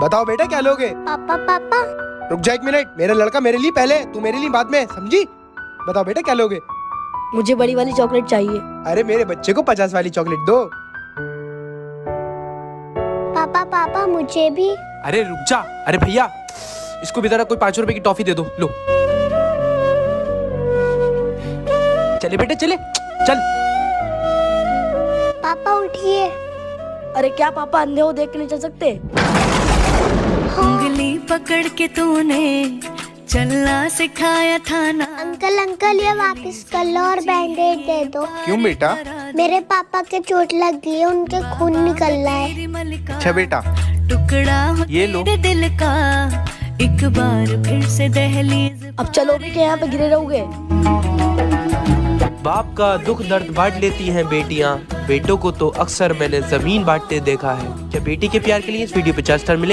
बताओ बेटा क्या लोगे? पापा पापा रुक जा 1 मिनट, मेरा लड़का मेरे लिए पहले, तू मेरे लिए बाद में, समझी? बताओ बेटा क्या लोगे? मुझे बड़ी वाली चॉकलेट चाहिए। अरे मेरे बच्चे को 50 वाली चॉकलेट दो। पापा पापा मुझे भी। अरे रुक जा, अरे भैया इसको भी जरा कोई 5 रुपए की टॉफी दे दो, लो। चले बेटे चले, चल। पापा उठिए। अरे क्या पापा अंधे हो देख के नहीं चल सकते? उंगली पकड़ के तूने चलना सिखाया था ना। अंकल अंकल ये वापस कर लो और बैंडेज दे दो। क्यों बेटा? मेरे पापा के चोट लग गई है, उनके खून निकल रहा है। अच्छा बेटा, टुकड़ा ये लो। तेरे दिल का एक बार फिर से दहलीज। अब चलो भी क्या यहाँ पे गिरे रहोगे? बाप का दुख दर्द बांट लेती हैं बेटियां, बेटों को तो अक्सर मैंने जमीन बांटते देखा है। क्या बेटी के प्यार के लिए इस वीडियो पे 4 स्टार मिलेंगे?